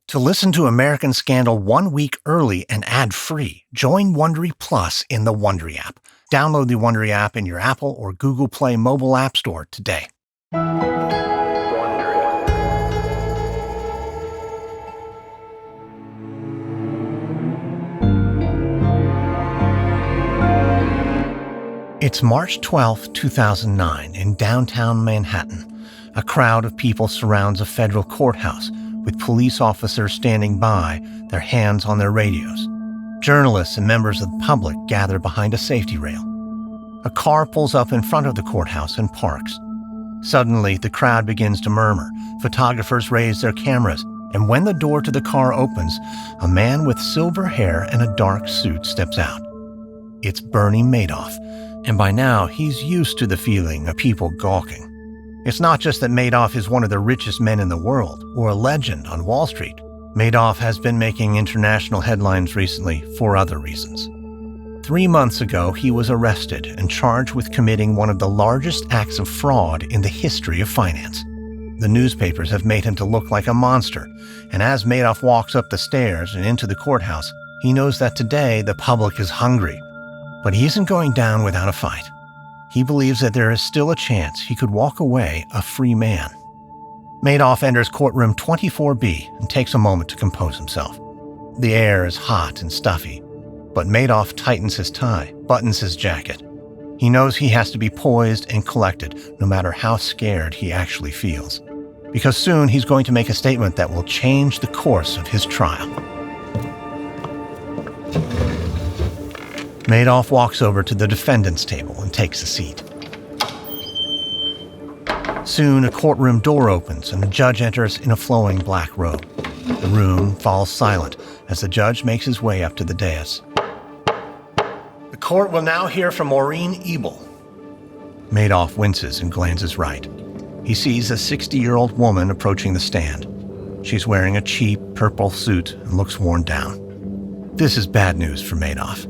To listen to American Scandal 1 week early and ad-free, join Wondery Plus in the Wondery app. Download the Wondery app in your Apple or Google Play mobile app store today. It's March 12, 2009, in downtown Manhattan. A crowd of people surrounds a federal courthouse, with police officers standing by, their hands on their radios. Journalists and members of the public gather behind a safety rail. A car pulls up in front of the courthouse and parks. Suddenly, the crowd begins to murmur. Photographers raise their cameras, and when the door to the car opens, a man with silver hair and a dark suit steps out. It's Bernie Madoff, and by now he's used to the feeling of people gawking. It's not just that Madoff is one of the richest men in the world, or a legend on Wall Street. Madoff has been making international headlines recently for other reasons. 3 months ago, he was arrested and charged with committing one of the largest acts of fraud in the history of finance. The newspapers have made him to look like a monster, and as Madoff walks up the stairs and into the courthouse, he knows that today the public is hungry. But he isn't going down without a fight. He believes that there is still a chance he could walk away a free man. Madoff enters courtroom 24B and takes a moment to compose himself. The air is hot and stuffy, but Madoff tightens his tie, buttons his jacket. He knows he has to be poised and collected, no matter how scared he actually feels. Because soon he's going to make a statement that will change the course of his trial. Madoff walks over to the defendant's table and takes a seat. Soon, a courtroom door opens and the judge enters in a flowing black robe. The room falls silent as the judge makes his way up to the dais. The court will now hear from Maureen Ebel. Madoff winces and glances right. He sees a 60-year-old woman approaching the stand. She's wearing a cheap purple suit and looks worn down. This is bad news for Madoff.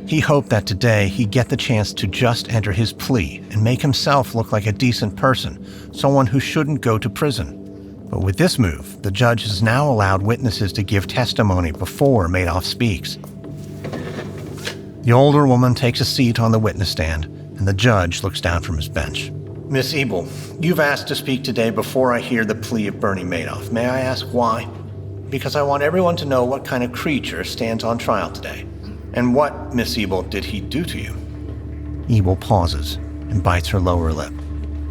He hoped that today he'd get the chance to just enter his plea and make himself look like a decent person, someone who shouldn't go to prison. But with this move, the judge has now allowed witnesses to give testimony before Madoff speaks. The older woman takes a seat on the witness stand, and the judge looks down from his bench. Miss Ebel, you've asked to speak today before I hear the plea of Bernie Madoff. May I ask why? Because I want everyone to know what kind of creature stands on trial today. And what, Miss Ebel, did he do to you? Ebel pauses and bites her lower lip.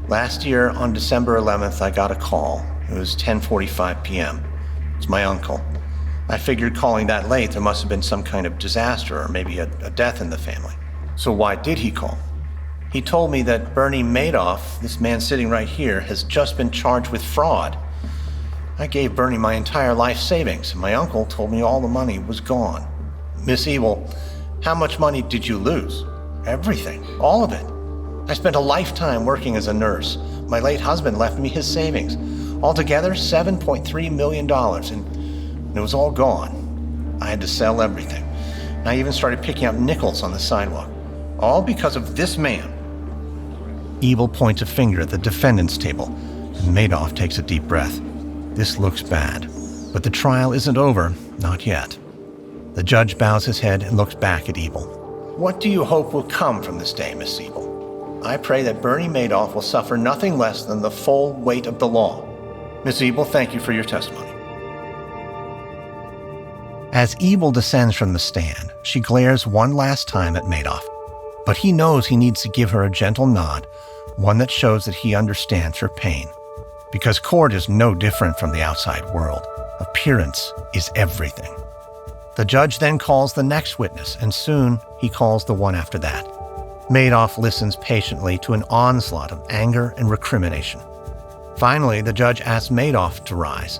Last year, on December 11th, I got a call. It was 10:45 p.m. It's my uncle. I figured calling that late, there must have been some kind of disaster or maybe a death in the family. So why did he call? He told me that Bernie Madoff, this man sitting right here, has just been charged with fraud. I gave Bernie my entire life savings, and my uncle told me all the money was gone. Miss Ebel, how much money did you lose? Everything. All of it. I spent a lifetime working as a nurse. My late husband left me his savings. Altogether, $7.3 million, and it was all gone. I had to sell everything. I even started picking up nickels on the sidewalk. All because of this man. Ebel points a finger at the defendant's table, and Madoff takes a deep breath. This looks bad, but the trial isn't over, not yet. The judge bows his head and looks back at Ebel. What do you hope will come from this day, Miss Ebel? I pray that Bernie Madoff will suffer nothing less than the full weight of the law. Miss Ebel, thank you for your testimony. As Ebel descends from the stand, she glares one last time at Madoff. But he knows he needs to give her a gentle nod, one that shows that he understands her pain. Because court is no different from the outside world. Appearance is everything. The judge then calls the next witness, and soon he calls the one after that. Madoff listens patiently to an onslaught of anger and recrimination. Finally, the judge asks Madoff to rise.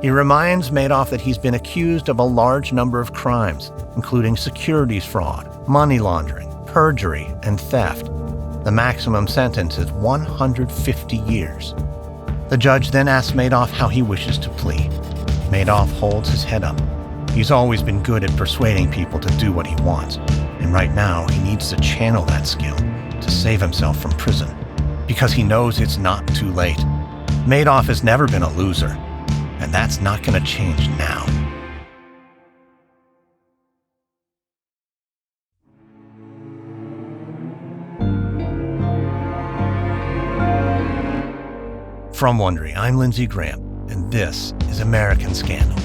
He reminds Madoff that he's been accused of a large number of crimes, including securities fraud, money laundering, perjury, and theft. The maximum sentence is 150 years. The judge then asks Madoff how he wishes to plead. Madoff holds his head up. He's always been good at persuading people to do what he wants, and right now he needs to channel that skill to save himself from prison, because he knows it's not too late. Madoff has never been a loser. and that's not going to change now. From Wondery, I'm Lindsay Graham, and this is American Scandal.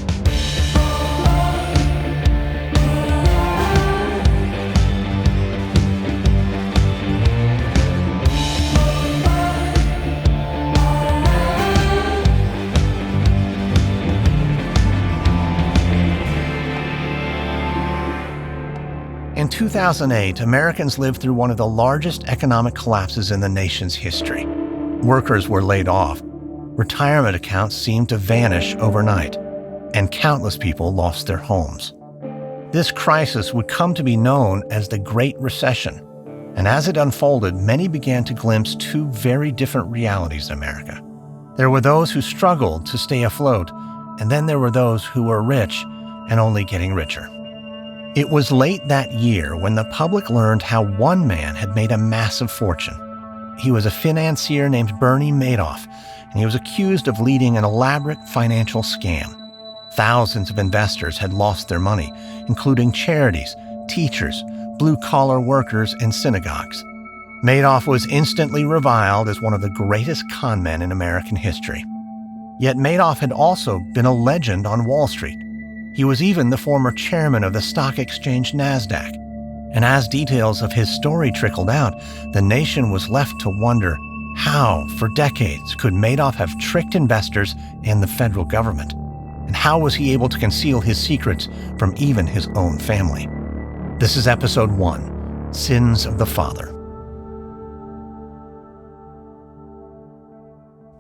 In 2008, Americans lived through one of the largest economic collapses in the nation's history. Workers were laid off, retirement accounts seemed to vanish overnight, and countless people lost their homes. This crisis would come to be known as the Great Recession, and as it unfolded, many began to glimpse two very different realities in America. There were those who struggled to stay afloat, and then there were those who were rich and only getting richer. It was late that year when the public learned how one man had made a massive fortune. He was a financier named Bernie Madoff, and he was accused of leading an elaborate financial scam. Thousands of investors had lost their money, including charities, teachers, blue-collar workers, and synagogues. Madoff was instantly reviled as one of the greatest con men in American history. Yet Madoff had also been a legend on Wall Street. He was even the former chairman of the stock exchange NASDAQ. And as details of his story trickled out, the nation was left to wonder how, for decades, could Madoff have tricked investors and the federal government? And how was he able to conceal his secrets from even his own family? This is Episode 1, Sins of the Father.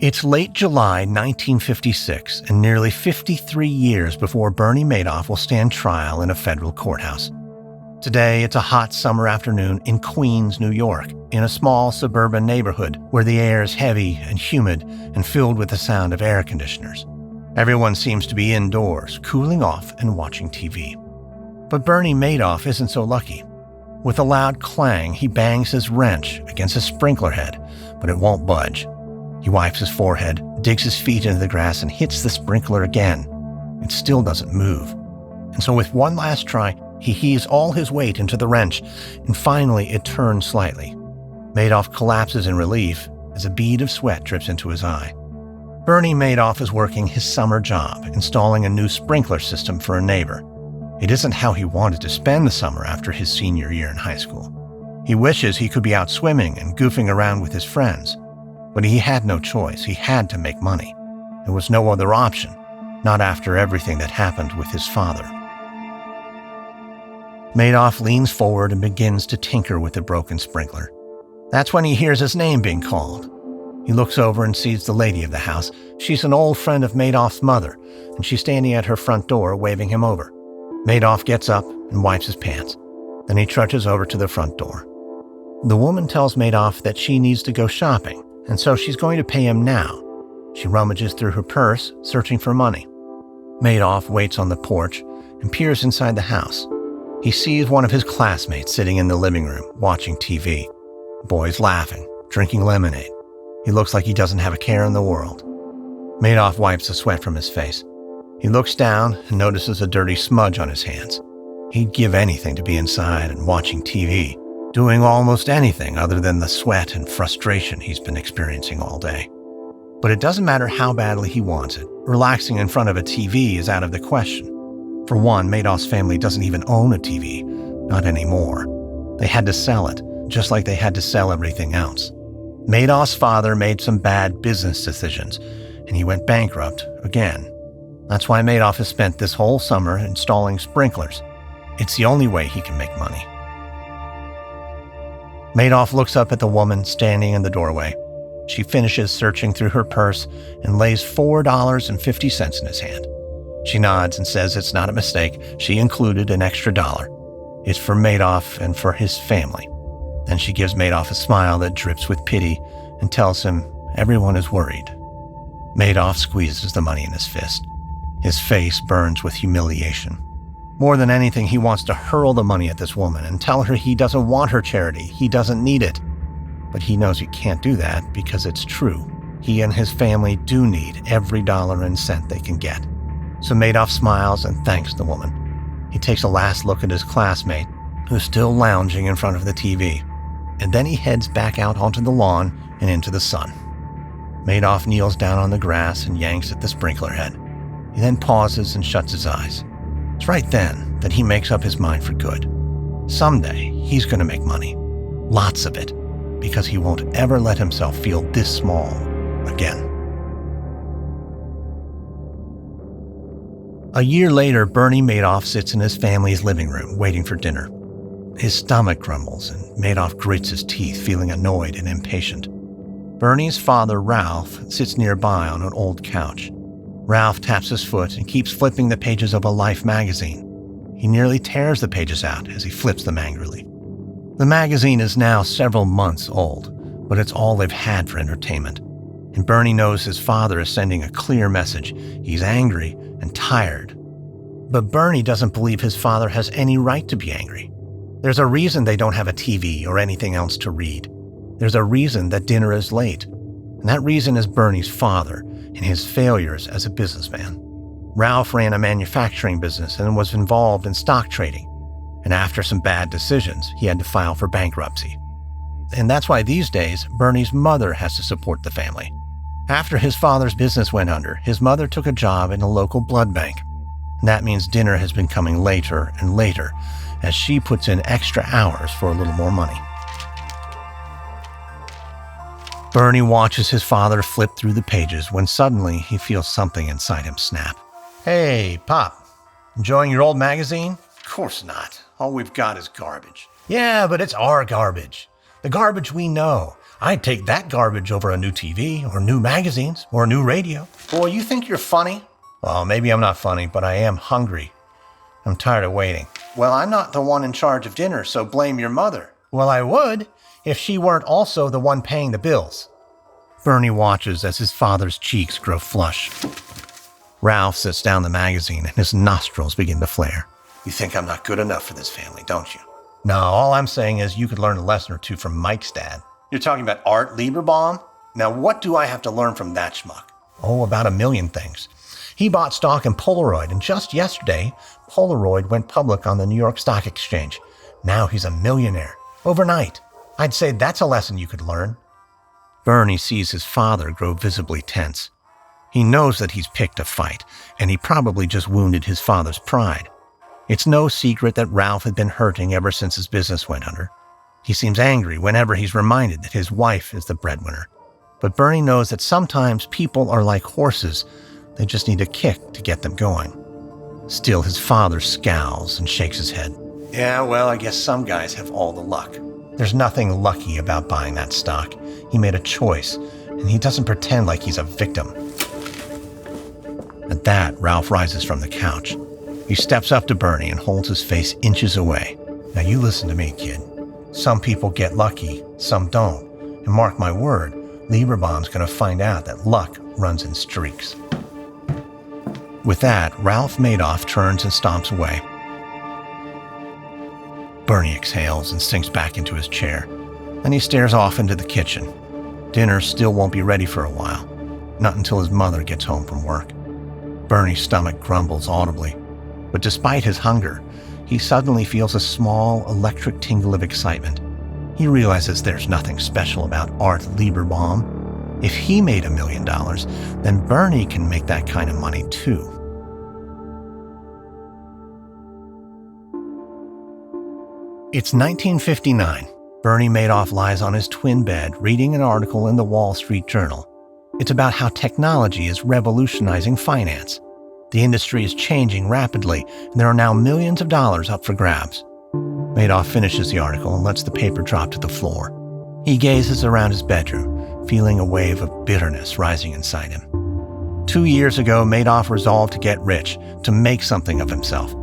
It's late July 1956, and nearly 53 years before Bernie Madoff will stand trial in a federal courthouse. Today, it's a hot summer afternoon in Queens, New York, in a small suburban neighborhood where the air is heavy and humid and filled with the sound of air conditioners. Everyone seems to be indoors, cooling off and watching TV. But Bernie Madoff isn't so lucky. With a loud clang, he bangs his wrench against a sprinkler head, but it won't budge. He wipes his forehead, digs his feet into the grass, and hits the sprinkler again. It still doesn't move. And so with one last try, he heaves all his weight into the wrench, and finally it turns slightly. Madoff collapses in relief as a bead of sweat drips into his eye. Bernie Madoff is working his summer job, installing a new sprinkler system for a neighbor. It isn't how he wanted to spend the summer after his senior year in high school. He wishes he could be out swimming and goofing around with his friends. But he had no choice. He had to make money. There was no other option, not after everything that happened with his father. Madoff leans forward and begins to tinker with the broken sprinkler. That's when he hears his name being called. He looks over and sees the lady of the house. She's an old friend of Madoff's mother, and she's standing at her front door waving him over. Madoff gets up and wipes his pants. Then he trudges over to the front door. The woman tells Madoff that she needs to go shopping, and so she's going to pay him now. She rummages through her purse, searching for money. Madoff waits on the porch and peers inside the house. He sees one of his classmates sitting in the living room, watching TV. The boy's laughing, drinking lemonade. He looks like he doesn't have a care in the world. Madoff wipes the sweat from his face. He looks down and notices a dirty smudge on his hands. He'd give anything to be inside and watching TV, doing almost anything other than the sweat and frustration he's been experiencing all day. But it doesn't matter how badly he wants it. Relaxing in front of a TV is out of the question. For one, Madoff's family doesn't even own a TV. Not anymore. They had to sell it, just like they had to sell everything else. Madoff's father made some bad business decisions, and he went bankrupt again. That's why Madoff has spent this whole summer installing sprinklers. It's the only way he can make money. Madoff looks up at the woman standing in the doorway. She finishes searching through her purse and lays $4.50 in his hand. She nods and says it's not a mistake. She included an extra $1. It's for Madoff and for his family. Then she gives Madoff a smile that drips with pity and tells him everyone is worried. Madoff squeezes the money in his fist. His face burns with humiliation. More than anything, he wants to hurl the money at this woman and tell her he doesn't want her charity, he doesn't need it. But he knows he can't do that because it's true. He and his family do need every dollar and cent they can get. So Madoff smiles and thanks the woman. He takes a last look at his classmate, who's still lounging in front of the TV, and then he heads back out onto the lawn and into the sun. Madoff kneels down on the grass and yanks at the sprinkler head. He then pauses and shuts his eyes. It's right then that he makes up his mind for good. Someday, he's going to make money. Lots of it. Because he won't ever let himself feel this small again. A year later, Bernie Madoff sits in his family's living room waiting for dinner. His stomach grumbles and Madoff grits his teeth, feeling annoyed and impatient. Bernie's father, Ralph, sits nearby on an old couch. Ralph taps his foot and keeps flipping the pages of a Life magazine. He nearly tears the pages out as he flips them angrily. The magazine is now several months old, but it's all they've had for entertainment. And Bernie knows his father is sending a clear message. He's angry and tired. But Bernie doesn't believe his father has any right to be angry. There's a reason they don't have a TV or anything else to read. There's a reason that dinner is late. And that reason is Bernie's father and his failures as a businessman. Ralph ran a manufacturing business and was involved in stock trading. And after some bad decisions, he had to file for bankruptcy. And that's why these days, Bernie's mother has to support the family. After his father's business went under, his mother took a job in a local blood bank. And that means dinner has been coming later and later as she puts in extra hours for a little more money. Bernie watches his father flip through the pages when suddenly he feels something inside him snap. Hey, Pop, enjoying your old magazine? Of course not. All we've got is garbage. Yeah, but it's our garbage. The garbage we know. I'd take that garbage over a new TV or new magazines or a new radio. Boy, you think you're funny? Well, maybe I'm not funny, but I am hungry. I'm tired of waiting. Well, I'm not the one in charge of dinner, so blame your mother. Well, I would, if she weren't also the one paying the bills. Bernie watches as his father's cheeks grow flush. Ralph sets down the magazine and his nostrils begin to flare. You think I'm not good enough for this family, don't you? No, all I'm saying is you could learn a lesson or two from Mike's dad. You're talking about Art Lieberbaum? Now what do I have to learn from that schmuck? Oh, about a million things. He bought stock in Polaroid, and just yesterday, Polaroid went public on the New York Stock Exchange. Now he's a millionaire. Overnight. I'd say that's a lesson you could learn. Bernie sees his father grow visibly tense. He knows that he's picked a fight, and he probably just wounded his father's pride. It's no secret that Ralph had been hurting ever since his business went under. He seems angry whenever he's reminded that his wife is the breadwinner. But Bernie knows that sometimes people are like horses. They just need a kick to get them going. Still, his father scowls and shakes his head. Yeah, well, I guess some guys have all the luck. There's nothing lucky about buying that stock. He made a choice, and he doesn't pretend like he's a victim. At that, Ralph rises from the couch. He steps up to Bernie and holds his face inches away. Now you listen to me, kid. Some people get lucky, some don't. And mark my word, Lieberbaum's going to find out that luck runs in streaks. With that, Ralph Madoff turns and stomps away. Bernie exhales and sinks back into his chair. Then he stares off into the kitchen. Dinner still won't be ready for a while. Not until his mother gets home from work. Bernie's stomach grumbles audibly. But despite his hunger, he suddenly feels a small, electric tingle of excitement. He realizes there's nothing special about Art Lieberbaum. If he made $1 million, then Bernie can make that kind of money too. It's 1959. Bernie Madoff lies on his twin bed reading an article in the Wall Street Journal. It's about how technology is revolutionizing finance. The industry is changing rapidly, and there are now millions of dollars up for grabs. Madoff finishes the article and lets the paper drop to the floor. He gazes around his bedroom, feeling a wave of bitterness rising inside him. 2 years ago, Madoff resolved to get rich, to make something of himself.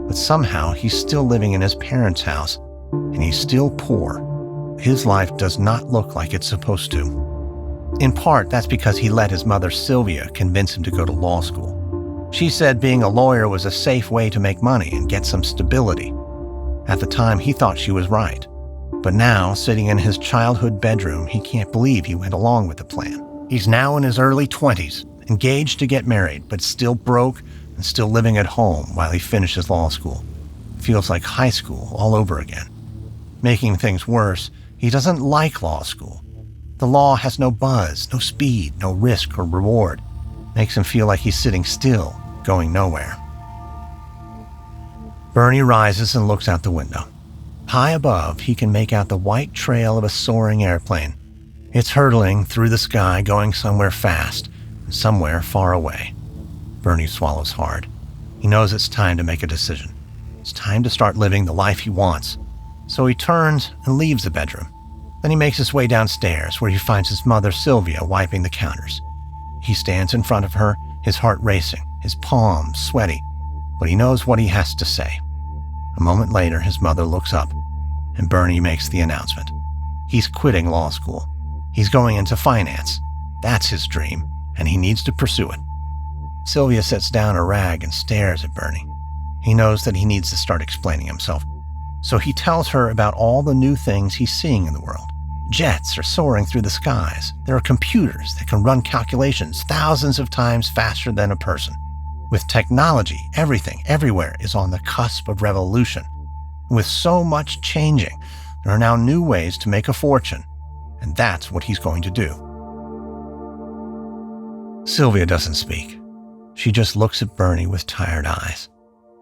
But somehow, he's still living in his parents' house, and he's still poor. His life does not look like it's supposed to. In part, that's because he let his mother, Sylvia, convince him to go to law school. She said being a lawyer was a safe way to make money and get some stability. At the time, he thought she was right. But now, sitting in his childhood bedroom, he can't believe he went along with the plan. He's now in his early 20s, engaged to get married, but still broke and still living at home while he finishes law school. Feels like high school all over again. Making things worse, he doesn't like law school. The law has no buzz, no speed, no risk or reward. Makes him feel like he's sitting still, going nowhere. Bernie rises and looks out the window. High above, he can make out the white trail of a soaring airplane. It's hurtling through the sky, going somewhere fast and somewhere far away. Bernie swallows hard. He knows it's time to make a decision. It's time to start living the life he wants. So he turns and leaves the bedroom. Then he makes his way downstairs, where he finds his mother, Sylvia, wiping the counters. He stands in front of her, his heart racing, his palms sweaty, but he knows what he has to say. A moment later, his mother looks up, and Bernie makes the announcement. He's quitting law school. He's going into finance. That's his dream, and he needs to pursue it. Sylvia sets down a rag and stares at Bernie. He knows that he needs to start explaining himself. So he tells her about all the new things he's seeing in the world. Jets are soaring through the skies. There are computers that can run calculations thousands of times faster than a person. With technology, everything, everywhere is on the cusp of revolution. With so much changing, there are now new ways to make a fortune, and that's what he's going to do. Sylvia doesn't speak. She just looks at Bernie with tired eyes.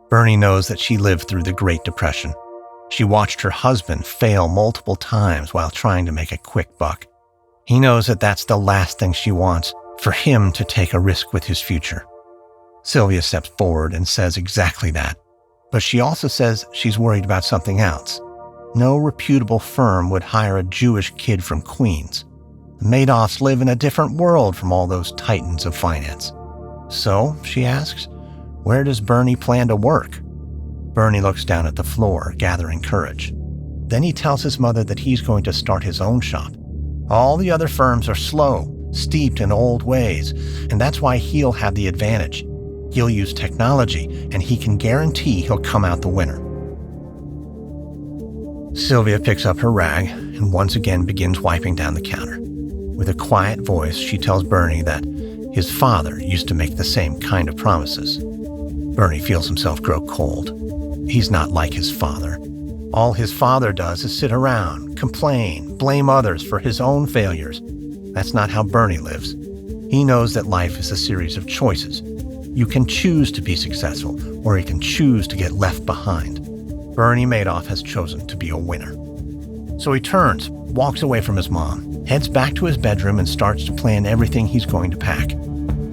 Bernie knows that she lived through the Great Depression. She watched her husband fail multiple times while trying to make a quick buck. He knows that that's the last thing she wants, for him to take a risk with his future. Sylvia steps forward and says exactly that. But she also says she's worried about something else. No reputable firm would hire a Jewish kid from Queens. The Madoffs live in a different world from all those titans of finance. So, she asks, where does Bernie plan to work? Bernie looks down at the floor, gathering courage. Then he tells his mother that he's going to start his own shop. All the other firms are slow, steeped in old ways, and that's why he'll have the advantage. He'll use technology, and he can guarantee he'll come out the winner. Sylvia picks up her rag and once again begins wiping down the counter. With a quiet voice, she tells Bernie that his father used to make the same kind of promises. Bernie feels himself grow cold. He's not like his father. All his father does is sit around, complain, blame others for his own failures. That's not how Bernie lives. He knows that life is a series of choices. You can choose to be successful, or you can choose to get left behind. Bernie Madoff has chosen to be a winner. So he turns, walks away from his mom, heads back to his bedroom and starts to plan everything he's going to pack.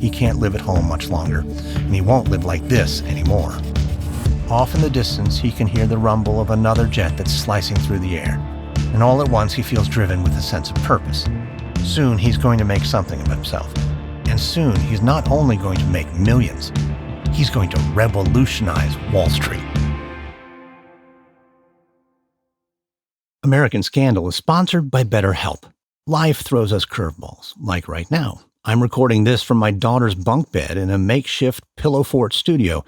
He can't live at home much longer, and he won't live like this anymore. Off in the distance, he can hear the rumble of another jet that's slicing through the air, and all at once he feels driven with a sense of purpose. Soon he's going to make something of himself, and soon he's not only going to make millions, he's going to revolutionize Wall Street. American Scandal is sponsored by BetterHelp. Life throws us curveballs, like right now. I'm recording this from my daughter's bunk bed in a makeshift pillow fort studio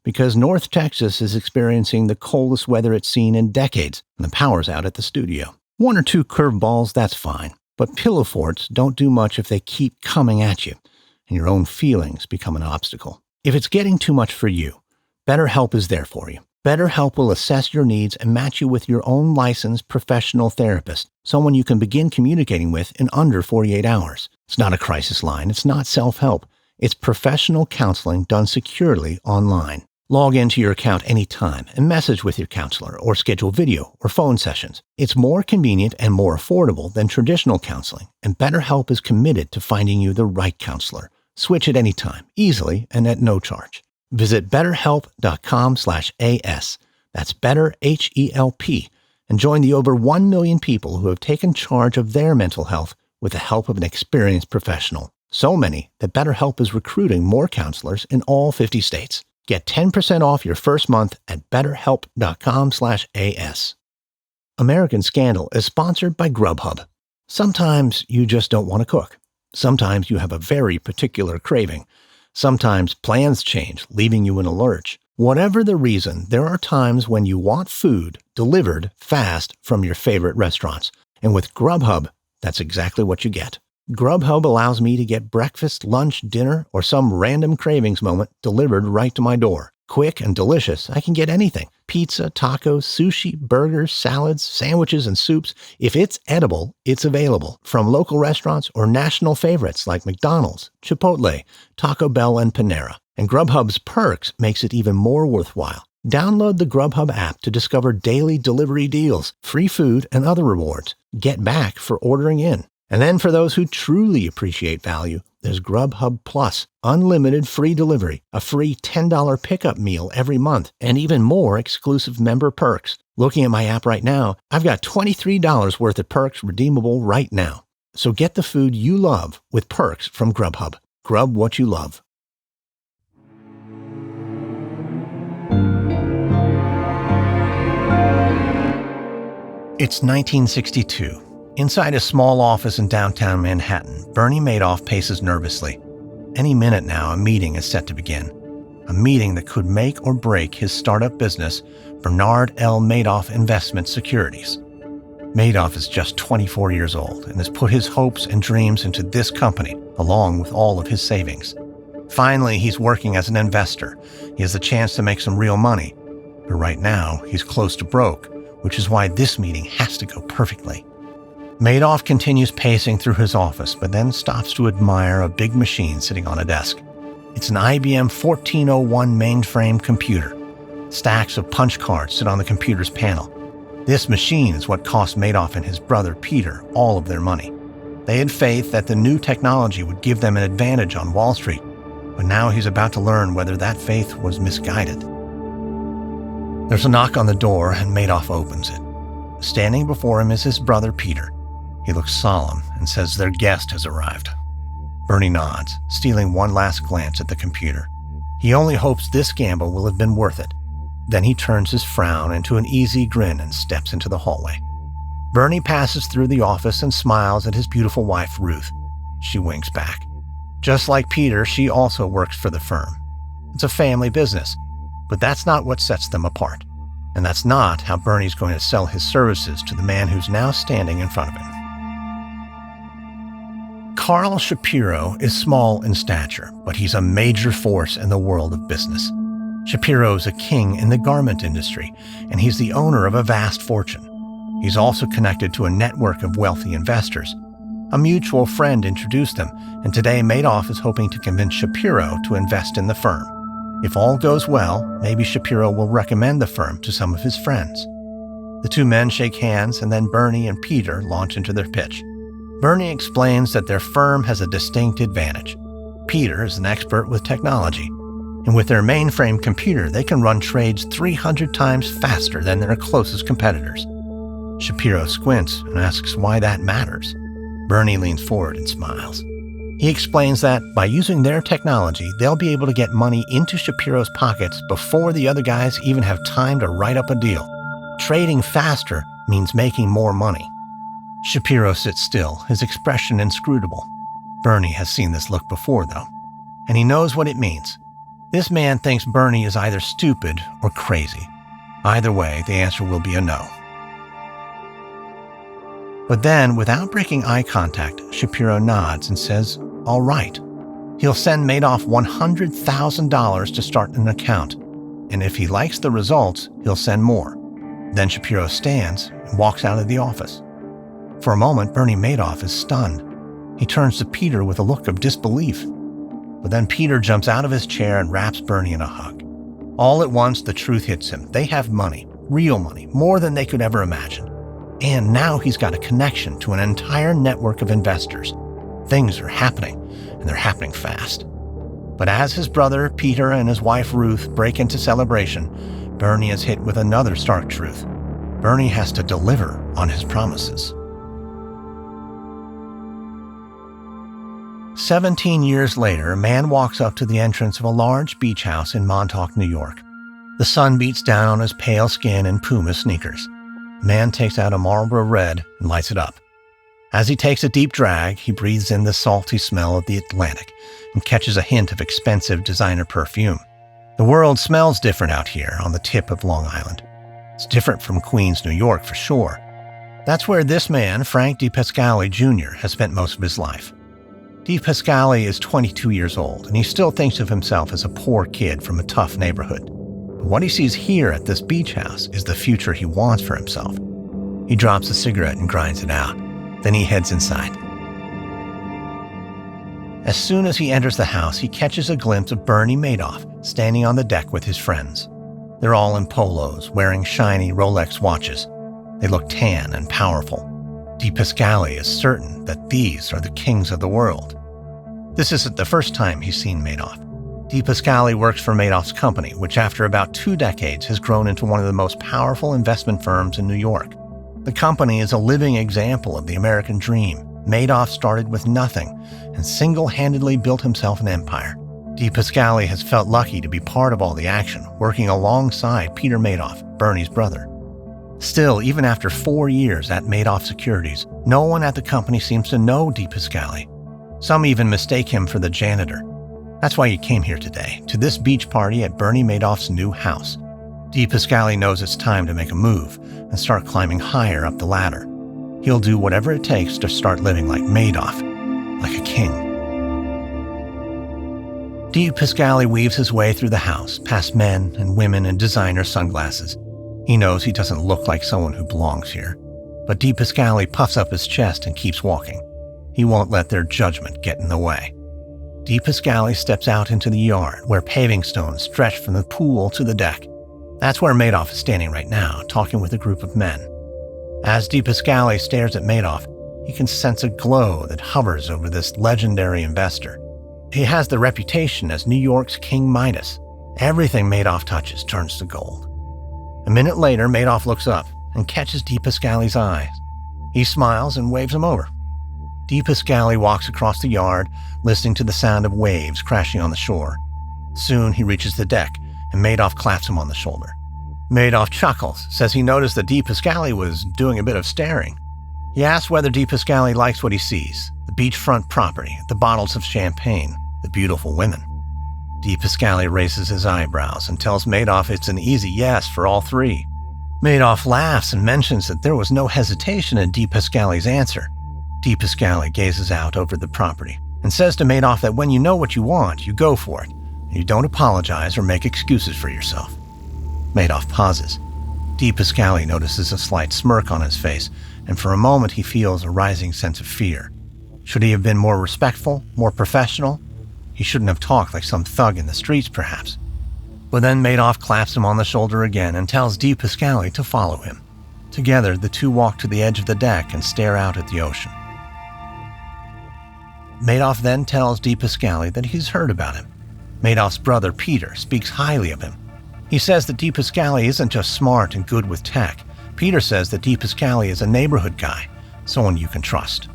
because North Texas is experiencing the coldest weather it's seen in decades, and the power's out at the studio. One or two curveballs, that's fine, but pillow forts don't do much if they keep coming at you, and your own feelings become an obstacle. If it's getting too much for you, BetterHelp is there for you. BetterHelp will assess your needs and match you with your own licensed professional therapist, someone you can begin communicating with in under 48 hours. It's not a crisis line. It's not self-help. It's professional counseling done securely online. Log into your account anytime and message with your counselor or schedule video or phone sessions. It's more convenient and more affordable than traditional counseling, and BetterHelp is committed to finding you the right counselor. Switch at any time, easily and at no charge. Visit betterhelp.com/AS. That's BetterHelp, and join the over 1 million people who have taken charge of their mental health with the help of an experienced professional. So many that BetterHelp is recruiting more counselors in all 50 states. Get 10% off your first month at betterhelp.com/AS. American Scandal is sponsored by Grubhub. Sometimes you just don't want to cook. Sometimes you have a very particular craving. Sometimes plans change, leaving you in a lurch. Whatever the reason, there are times when you want food delivered fast from your favorite restaurants. And with Grubhub, that's exactly what you get. Grubhub allows me to get breakfast, lunch, dinner, or some random cravings moment delivered right to my door. Quick and delicious, I can get anything. Pizza, tacos, sushi, burgers, salads, sandwiches, and soups. If it's edible, it's available. From local restaurants or national favorites like McDonald's, Chipotle, Taco Bell, and Panera. And Grubhub's perks makes it even more worthwhile. Download the Grubhub app to discover daily delivery deals, free food, and other rewards. Get back for ordering in. And then for those who truly appreciate value, there's Grubhub Plus, unlimited free delivery, a free $10 pickup meal every month, and even more exclusive member perks. Looking at my app right now, I've got $23 worth of perks redeemable right now. So get the food you love with perks from Grubhub. Grub what you love. It's 1962. Inside a small office in downtown Manhattan, Bernie Madoff paces nervously. Any minute now, a meeting is set to begin. A meeting that could make or break his startup business, Bernard L. Madoff Investment Securities. Madoff is just 24 years old and has put his hopes and dreams into this company, along with all of his savings. Finally, he's working as an investor. He has the chance to make some real money. But right now, he's close to broke, which is why this meeting has to go perfectly. Madoff continues pacing through his office, but then stops to admire a big machine sitting on a desk. It's an IBM 1401 mainframe computer. Stacks of punch cards sit on the computer's panel. This machine is what cost Madoff and his brother Peter all of their money. They had faith that the new technology would give them an advantage on Wall Street, but now he's about to learn whether that faith was misguided. There's a knock on the door, and Madoff opens it. Standing before him is his brother Peter. He looks solemn and says their guest has arrived. Bernie nods, stealing one last glance at the computer. He only hopes this gamble will have been worth it. Then he turns his frown into an easy grin and steps into the hallway. Bernie passes through the office and smiles at his beautiful wife, Ruth. She winks back. Just like Peter, she also works for the firm. It's a family business, but that's not what sets them apart. And that's not how Bernie's going to sell his services to the man who's now standing in front of him. Carl Shapiro is small in stature, but he's a major force in the world of business. Shapiro is a king in the garment industry, and he's the owner of a vast fortune. He's also connected to a network of wealthy investors. A mutual friend introduced them, and today Madoff is hoping to convince Shapiro to invest in the firm. If all goes well, maybe Shapiro will recommend the firm to some of his friends. The two men shake hands, and then Bernie and Peter launch into their pitch. Bernie explains that their firm has a distinct advantage. Peter is an expert with technology, and with their mainframe computer, they can run trades 300 times faster than their closest competitors. Shapiro squints and asks why that matters. Bernie leans forward and smiles. He explains that by using their technology, they'll be able to get money into Shapiro's pockets before the other guys even have time to write up a deal. Trading faster means making more money. Shapiro sits still, his expression inscrutable. Bernie has seen this look before, though, and he knows what it means. This man thinks Bernie is either stupid or crazy. Either way, the answer will be a no. But then, without breaking eye contact, Shapiro nods and says, all right. He'll send Madoff $100,000 to start an account, and if he likes the results, he'll send more. Then Shapiro stands and walks out of the office. For a moment, Bernie Madoff is stunned. He turns to Peter with a look of disbelief. But then Peter jumps out of his chair and wraps Bernie in a hug. All at once, the truth hits him. They have money, real money, more than they could ever imagine. And now he's got a connection to an entire network of investors. Things are happening, and they're happening fast. But as his brother, Peter, and his wife, Ruth, break into celebration, Bernie is hit with another stark truth. Bernie has to deliver on his promises. 17 years later, a man walks up to the entrance of a large beach house in Montauk, New York. The sun beats down on his pale skin and Puma sneakers. The man takes out a Marlboro Red and lights it up. As he takes a deep drag, he breathes in the salty smell of the Atlantic and catches a hint of expensive designer perfume. The world smells different out here on the tip of Long Island. It's different from Queens, New York, for sure. That's where this man, Frank DePascali Jr., has spent most of his life. Pascali is 22 years old, and he still thinks of himself as a poor kid from a tough neighborhood. But what he sees here at this beach house is the future he wants for himself. He drops a cigarette and grinds it out. Then he heads inside. As soon as he enters the house, he catches a glimpse of Bernie Madoff standing on the deck with his friends. They're all in polos, wearing shiny Rolex watches. They look tan and powerful. Pascali is certain that these are the kings of the world. This isn't the first time he's seen Madoff. Pascali works for Madoff's company, which after about 2 decades has grown into one of the most powerful investment firms in New York. The company is a living example of the American dream. Madoff started with nothing and single-handedly built himself an empire. Pascali has felt lucky to be part of all the action, working alongside Peter Madoff, Bernie's brother. Still, even after 4 years at Madoff Securities, no one at the company seems to know Pascali. Some even mistake him for the janitor. That's why he came here today, to this beach party at Bernie Madoff's new house. Pascali knows it's time to make a move and start climbing higher up the ladder. He'll do whatever it takes to start living like Madoff, like a king. Pascali weaves his way through the house, past men and women in designer sunglasses. He knows he doesn't look like someone who belongs here, but Pascali puffs up his chest and keeps walking. He won't let their judgment get in the way. Pascali steps out into the yard, where paving stones stretch from the pool to the deck. That's where Madoff is standing right now, talking with a group of men. As Pascali stares at Madoff, he can sense a glow that hovers over this legendary investor. He has the reputation as New York's King Midas. Everything Madoff touches turns to gold. A minute later, Madoff looks up and catches Pascali's eyes. He smiles and waves him over. Pascali walks across the yard, listening to the sound of waves crashing on the shore. Soon he reaches the deck, and Madoff claps him on the shoulder. Madoff chuckles, says he noticed that Pascali was doing a bit of staring. He asks whether Pascali likes what he sees: the beachfront property, the bottles of champagne, the beautiful women. Pascali raises his eyebrows and tells Madoff it's an easy yes for all three. Madoff laughs and mentions that there was no hesitation in Pascali's answer. Pascali gazes out over the property and says to Madoff that when you know what you want, you go for it, and you don't apologize or make excuses for yourself. Madoff pauses. Pascali notices a slight smirk on his face, and for a moment he feels a rising sense of fear. Should he have been more respectful, more professional? He shouldn't have talked like some thug in the streets, perhaps. But then Madoff claps him on the shoulder again and tells Pascali to follow him. Together, the two walk to the edge of the deck and stare out at the ocean. Madoff then tells Pascali that he's heard about him. Madoff's brother, Peter, speaks highly of him. He says that Pascali isn't just smart and good with tech. Peter says that Pascali is a neighborhood guy, someone you can trust.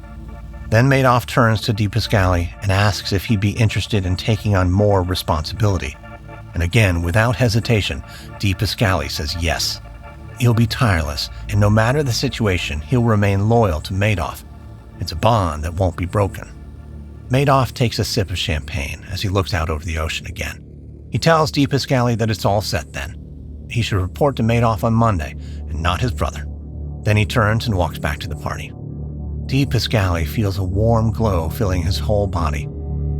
Then Madoff turns to Pascali and asks if he'd be interested in taking on more responsibility. And again, without hesitation, Pascali says yes. He'll be tireless, and no matter the situation, he'll remain loyal to Madoff. It's a bond that won't be broken. Madoff takes a sip of champagne as he looks out over the ocean again. He tells Pascali that it's all set then. He should report to Madoff on Monday, and not his brother. Then he turns and walks back to the party. Pascali feels a warm glow filling his whole body.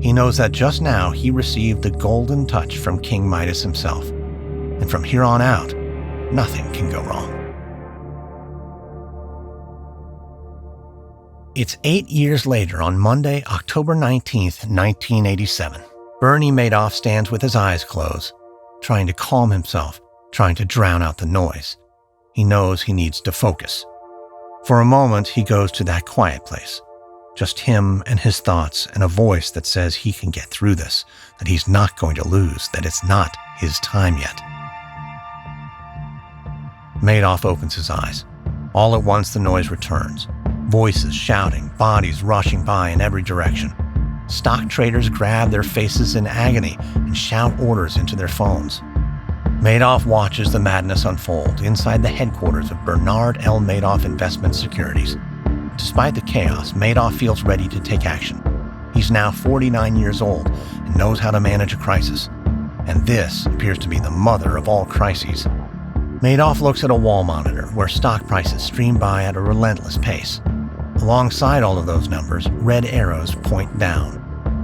He knows that just now he received the golden touch from King Midas himself. And from here on out, nothing can go wrong. It's 8 years later on Monday, October 19th, 1987. Bernie Madoff stands with his eyes closed, trying to calm himself, trying to drown out the noise. He knows he needs to focus. For a moment, he goes to that quiet place. Just him and his thoughts and a voice that says he can get through this, that he's not going to lose, that it's not his time yet. Madoff opens his eyes. All at once, the noise returns. Voices shouting, bodies rushing by in every direction. Stock traders grab their faces in agony and shout orders into their phones. Madoff watches the madness unfold inside the headquarters of Bernard L. Madoff Investment Securities. Despite the chaos, Madoff feels ready to take action. He's now 49 years old and knows how to manage a crisis. And this appears to be the mother of all crises. Madoff looks at a wall monitor where stock prices stream by at a relentless pace. Alongside all of those numbers, red arrows point down.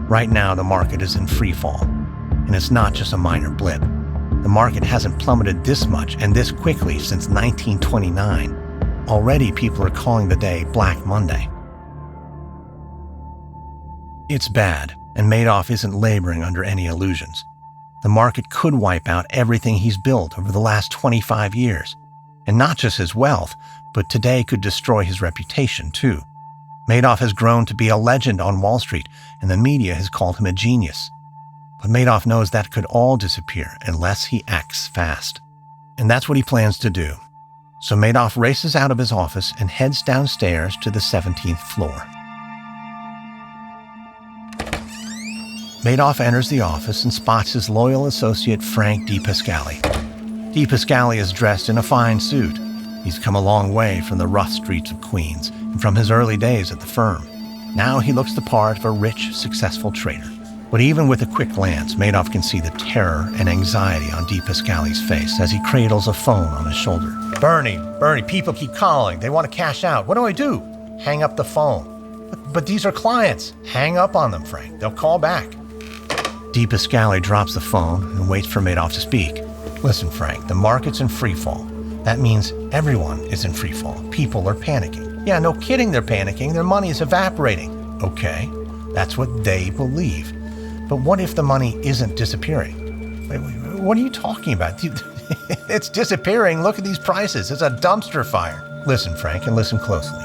Right now, the market is in free fall, and it's not just a minor blip. The market hasn't plummeted this much and this quickly since 1929. Already, people are calling the day Black Monday. It's bad, and Madoff isn't laboring under any illusions. The market could wipe out everything he's built over the last 25 years. And not just his wealth, but today could destroy his reputation too. Madoff has grown to be a legend on Wall Street, and the media has called him a genius. But Madoff knows that could all disappear unless he acts fast. And that's what he plans to do. So Madoff races out of his office and heads downstairs to the 17th floor. Madoff enters the office and spots his loyal associate Frank DePascali. DePascali is dressed in a fine suit. He's come a long way from the rough streets of Queens and from his early days at the firm. Now he looks the part of a rich, successful trader. But even with a quick glance, Madoff can see the terror and anxiety on DePascali's face as he cradles a phone on his shoulder. Bernie, people keep calling. They want to cash out. What do I do? Hang up the phone. But these are clients. Hang up on them, Frank. They'll call back. DePascali drops the phone and waits for Madoff to speak. Listen, Frank, the market's in free fall. That means everyone is in free fall. People are panicking. Yeah, no kidding, they're panicking. Their money is evaporating. Okay, that's what they believe. But what if the money isn't disappearing? Wait, what are you talking about? It's disappearing. Look at these prices. It's a dumpster fire. Listen, Frank, and listen closely.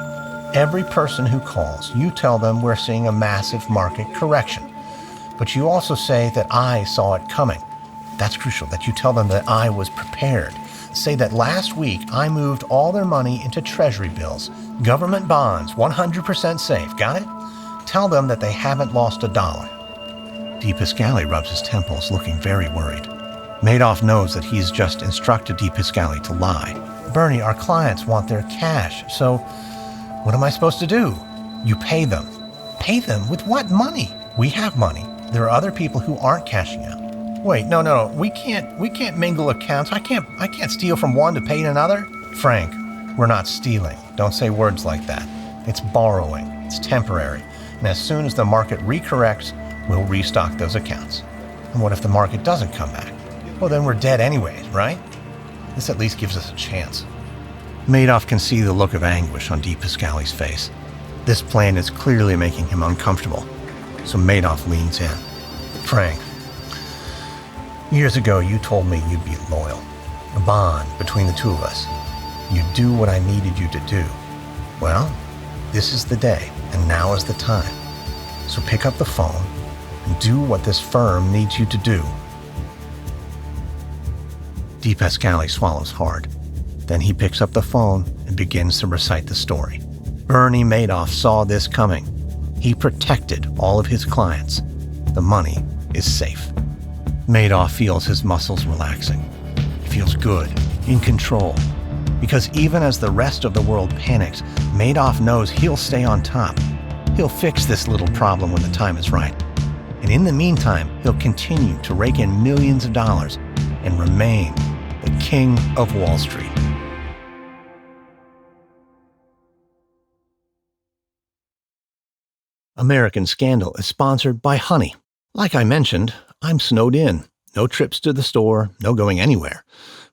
Every person who calls, you tell them we're seeing a massive market correction. But you also say that I saw it coming. That's crucial, that you tell them that I was prepared. Say that last week I moved all their money into treasury bills, government bonds, 100% safe. Got it? Tell them that they haven't lost a dollar. DePascali rubs his temples, looking very worried. Madoff knows that he's just instructed DePascali to lie. Bernie, our clients want their cash, so what am I supposed to do? You pay them. Pay them? With what money? We have money. There are other people who aren't cashing out. Wait, no. We can't mingle accounts. I can't steal from one to pay another. Frank, we're not stealing. Don't say words like that. It's borrowing. It's temporary. And as soon as the market recorrects, we'll restock those accounts. And what if the market doesn't come back? Well, then we're dead anyways, right? This at least gives us a chance. Madoff can see the look of anguish on DePascali's face. This plan is clearly making him uncomfortable. So Madoff leans in. Frank, years ago you told me you'd be loyal. A bond between the two of us. You'd do what I needed you to do. Well, this is the day, and now is the time. So pick up the phone and do what this firm needs you to do. DePascali swallows hard. Then he picks up the phone and begins to recite the story. Bernie Madoff saw this coming. He protected all of his clients. The money is safe. Madoff feels his muscles relaxing. He feels good, in control. Because even as the rest of the world panics, Madoff knows he'll stay on top. He'll fix this little problem when the time is right. And in the meantime, he'll continue to rake in millions of dollars and remain the king of Wall Street. American Scandal is sponsored by Honey. Like I mentioned, I'm snowed in. No trips to the store, no going anywhere.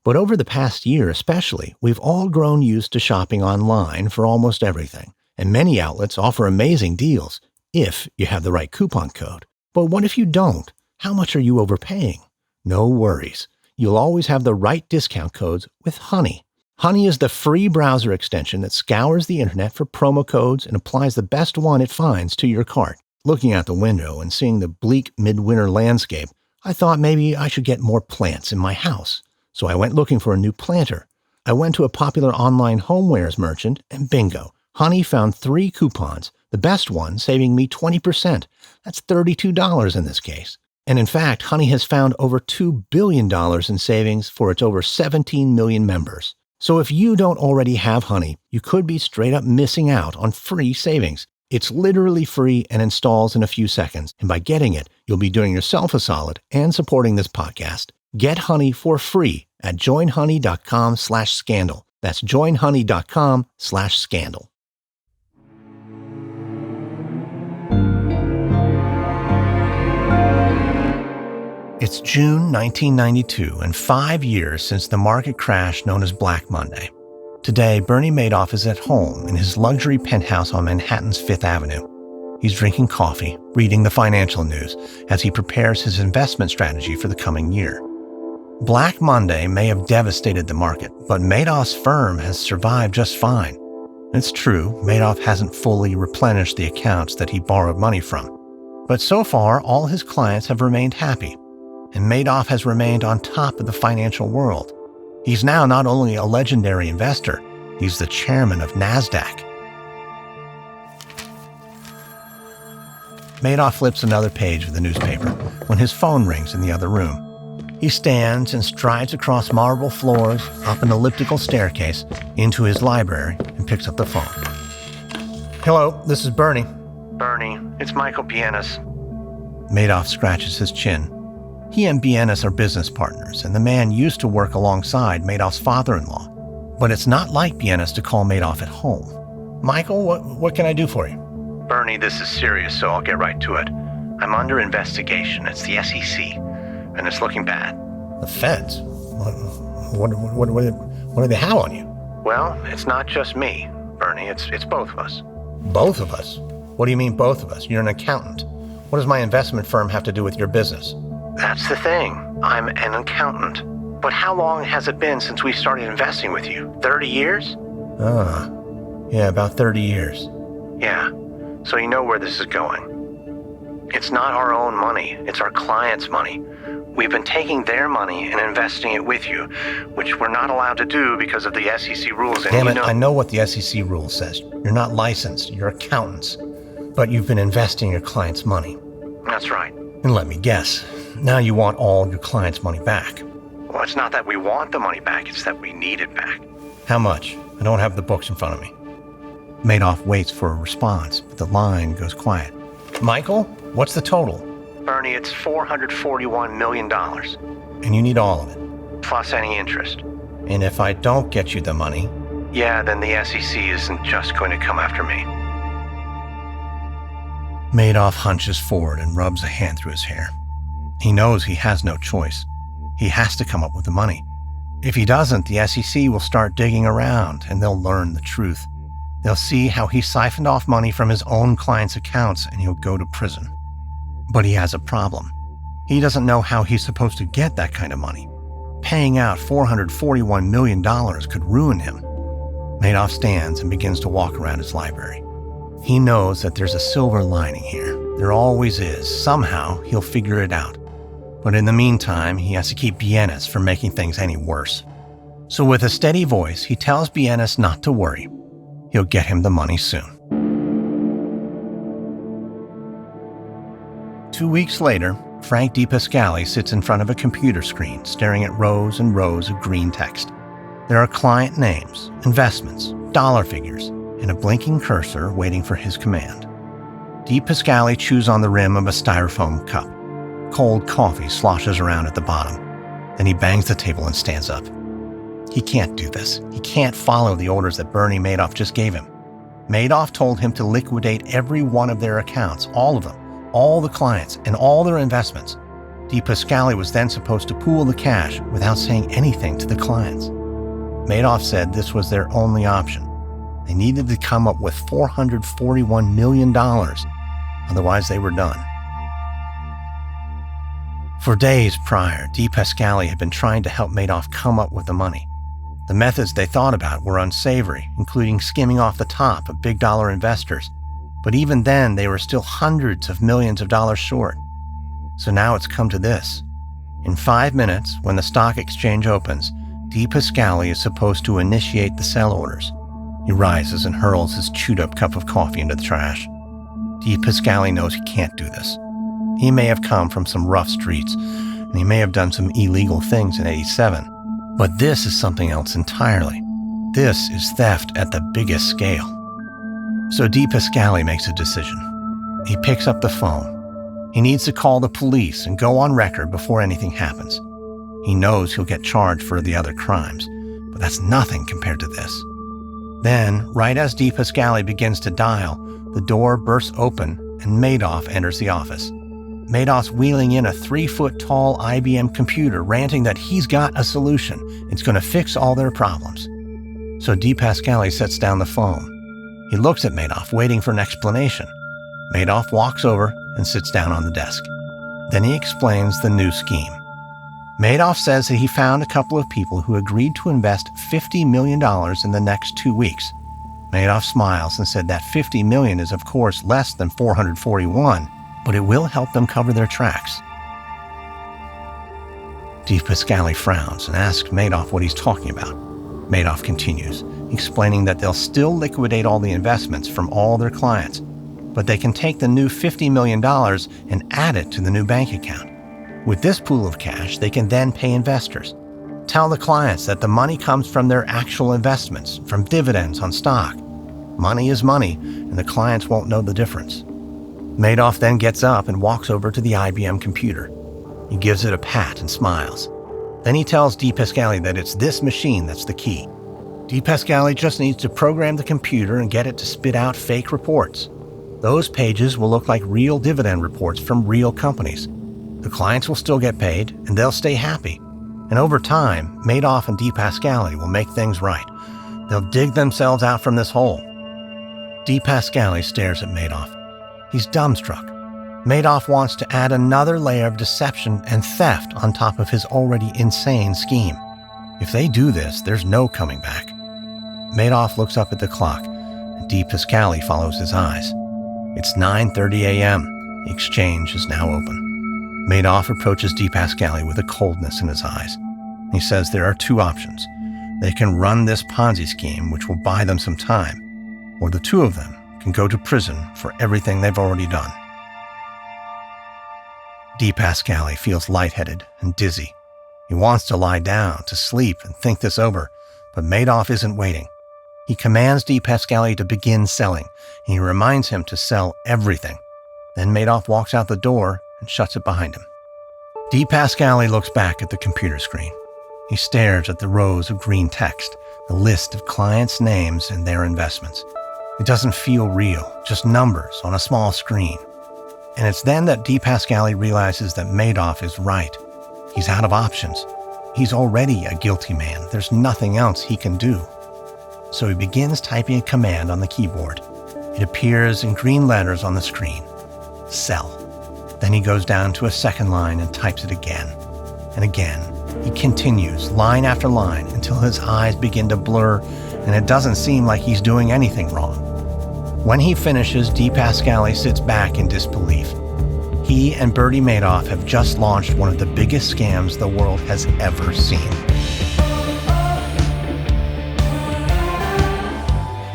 But over the past year especially, we've all grown used to shopping online for almost everything. And many outlets offer amazing deals, if you have the right coupon code. But what if you don't? How much are you overpaying? No worries. You'll always have the right discount codes with Honey. Honey is the free browser extension that scours the internet for promo codes and applies the best one it finds to your cart. Looking out the window and seeing the bleak midwinter landscape, I thought maybe I should get more plants in my house. So I went looking for a new planter. I went to a popular online homewares merchant, and bingo, Honey found 3 coupons, the best one saving me 20%. That's $32 in this case. And in fact, Honey has found over $2 billion in savings for its over 17 million members. So if you don't already have Honey, you could be straight up missing out on free savings. It's literally free and installs in a few seconds. And by getting it, you'll be doing yourself a solid and supporting this podcast. Get Honey for free at joinhoney.com/scandal. That's joinhoney.com/scandal. It's June 1992 and 5 years since the market crash known as Black Monday. Today, Bernie Madoff is at home in his luxury penthouse on Manhattan's Fifth Avenue. He's drinking coffee, reading the financial news as he prepares his investment strategy for the coming year. Black Monday may have devastated the market, but Madoff's firm has survived just fine. It's true, Madoff hasn't fully replenished the accounts that he borrowed money from. But so far, all his clients have remained happy, and Madoff has remained on top of the financial world. He's now not only a legendary investor, he's the chairman of NASDAQ. Madoff flips another page of the newspaper when his phone rings in the other room. He stands and strides across marble floors, up an elliptical staircase, into his library, and picks up the phone. Hello, this is Bernie. Bernie, it's Michael Bienes. Madoff scratches his chin. He and Bienes are business partners, and the man used to work alongside Madoff's father-in-law. But it's not like Bienes to call Madoff at home. Michael, what can I do for you? Bernie, this is serious, so I'll get right to it. I'm under investigation. It's the SEC, and it's looking bad. The feds? What do they have on you? Well, it's not just me, Bernie. It's both of us. Both of us? What do you mean both of us? You're an accountant. What does my investment firm have to do with your business? That's the thing. I'm an accountant. But how long has it been since we started investing with you? 30 years? Yeah, about 30 years. Yeah, so you know where this is going. It's not our own money. It's our clients' money. We've been taking their money and investing it with you, which we're not allowed to do because of the SEC rules. Damn it, I know what the SEC rule says. You're not licensed. You're accountants. But you've been investing your clients' money. That's right. And let me guess. Now you want all your clients' money back. Well, it's not that we want the money back, it's that we need it back. How much? I don't have the books in front of me. Madoff waits for a response, but the line goes quiet. Michael, what's the total? Bernie, it's $441 million. And you need all of it? Plus any interest. And if I don't get you the money? Yeah, then the SEC isn't just going to come after me. Madoff hunches forward and rubs a hand through his hair. He knows he has no choice. He has to come up with the money. If he doesn't, the SEC will start digging around and they'll learn the truth. They'll see how he siphoned off money from his own clients' accounts and he'll go to prison. But he has a problem. He doesn't know how he's supposed to get that kind of money. Paying out $441 million could ruin him. Madoff stands and begins to walk around his library. He knows that there's a silver lining here. There always is. Somehow, he'll figure it out. But in the meantime, he has to keep Bienes from making things any worse. So with a steady voice, he tells Bienes not to worry. He'll get him the money soon. 2 weeks later, Frank DePascali sits in front of a computer screen, staring at rows and rows of green text. There are client names, investments, dollar figures, and a blinking cursor waiting for his command. DePascali chews on the rim of a styrofoam cup. Cold coffee sloshes around at the bottom. Then he bangs the table and stands up. He can't do this. He can't follow the orders that Bernie Madoff just gave him. Madoff told him to liquidate every one of their accounts, all of them, all the clients, and all their investments. DePascali was then supposed to pool the cash without saying anything to the clients. Madoff said this was their only option. They needed to come up with $441 million. Otherwise, they were done. For days prior, DePascali had been trying to help Madoff come up with the money. The methods they thought about were unsavory, including skimming off the top of big dollar investors. But even then, they were still hundreds of millions of dollars short. So now it's come to this. In 5 minutes, when the stock exchange opens, DePascali is supposed to initiate the sell orders. He rises and hurls his chewed-up cup of coffee into the trash. DePascali knows he can't do this. He may have come from some rough streets, and he may have done some illegal things in '87. But this is something else entirely. This is theft at the biggest scale. So DePascali makes a decision. He picks up the phone. He needs to call the police and go on record before anything happens. He knows he'll get charged for the other crimes, but that's nothing compared to this. Then, right as DePascali begins to dial, the door bursts open and Madoff enters the office. Madoff's wheeling in a 3-foot-tall IBM computer, ranting that he's got a solution. It's going to fix all their problems. So DePascali sets down the phone. He looks at Madoff, waiting for an explanation. Madoff walks over and sits down on the desk. Then he explains the new scheme. Madoff says that he found a couple of people who agreed to invest $50 million in the next 2 weeks. Madoff smiles and said that $50 million is of course less than 441, but it will help them cover their tracks. DePascali frowns and asks Madoff what he's talking about. Madoff continues, explaining that they'll still liquidate all the investments from all their clients, but they can take the new $50 million and add it to the new bank account. With this pool of cash, they can then pay investors. Tell the clients that the money comes from their actual investments, from dividends on stock. Money is money, and the clients won't know the difference. Madoff then gets up and walks over to the IBM computer. He gives it a pat and smiles. Then he tells DePascali that it's this machine that's the key. DePascali just needs to program the computer and get it to spit out fake reports. Those pages will look like real dividend reports from real companies. The clients will still get paid, and they'll stay happy. And over time, Madoff and DePascali will make things right. They'll dig themselves out from this hole. DePascali stares at Madoff. He's dumbstruck. Madoff wants to add another layer of deception and theft on top of his already insane scheme. If they do this, there's no coming back. Madoff looks up at the clock, and DePascali follows his eyes. It's 9:30 a.m. The exchange is now open. Madoff approaches DePascali with a coldness in his eyes. He says there are two options. They can run this Ponzi scheme, which will buy them some time, or the two of them can go to prison for everything they've already done. DePascali feels lightheaded and dizzy. He wants to lie down, to sleep, and think this over, but Madoff isn't waiting. He commands DePascali to begin selling, and he reminds him to sell everything. Then Madoff walks out the door and shuts it behind him. DePascali looks back at the computer screen. He stares at the rows of green text, the list of clients' names and their investments. It doesn't feel real, just numbers on a small screen. And it's then that DePascali realizes that Madoff is right. He's out of options. He's already a guilty man. There's nothing else he can do. So he begins typing a command on the keyboard. It appears in green letters on the screen. Sell. Then he goes down to a second line and types it again. And again. He continues, line after line, until his eyes begin to blur, and it doesn't seem like he's doing anything wrong. When he finishes, DePascali sits back in disbelief. He and Bernie Madoff have just launched one of the biggest scams the world has ever seen.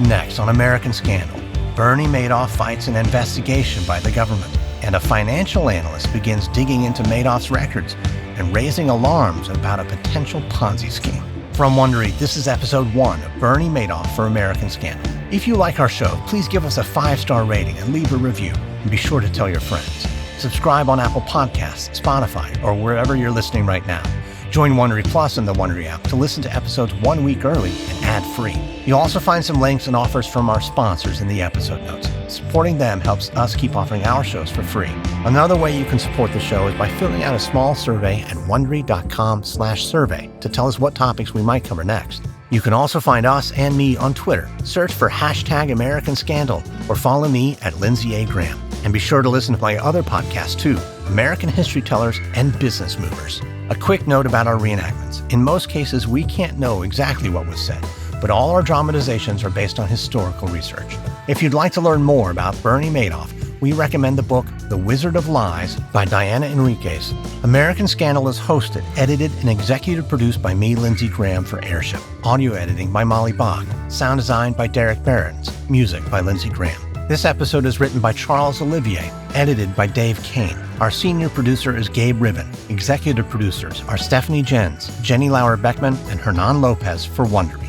Next on American Scandal, Bernie Madoff fights an investigation by the government, and a financial analyst begins digging into Madoff's records and raising alarms about a potential Ponzi scheme. From Wondery, this is episode 1 of Bernie Madoff for American Scandal. If you like our show, please give us a 5-star rating and leave a review, and be sure to tell your friends. Subscribe on Apple Podcasts, Spotify, or wherever you're listening right now. Join Wondery Plus in the Wondery app to listen to episodes 1 week early and ad-free. You'll also find some links and offers from our sponsors in the episode notes. Supporting them helps us keep offering our shows for free. Another way you can support the show is by filling out a small survey at Wondery.com/survey to tell us what topics we might cover next. You can also find us and me on Twitter. Search for #American Scandal or follow me at Lindsay Graham. And be sure to listen to my other podcasts too, American History Tellers and Business Movers. A quick note about our reenactments. In most cases, we can't know exactly what was said, but all our dramatizations are based on historical research. If you'd like to learn more about Bernie Madoff, we recommend the book The Wizard of Lies by Diana Enriquez. American Scandal is hosted, edited, and executive produced by me, Lindsay Graham, for Airship. Audio editing by Molly Bach. Sound design by Derek Behrens. Music by Lindsay Graham. This episode is written by Charles Olivier, edited by Dave Kane. Our senior producer is Gabe Ribbon. Executive producers are Stephanie Jens, Jenny Lauer-Beckman, and Hernan Lopez for Wondery.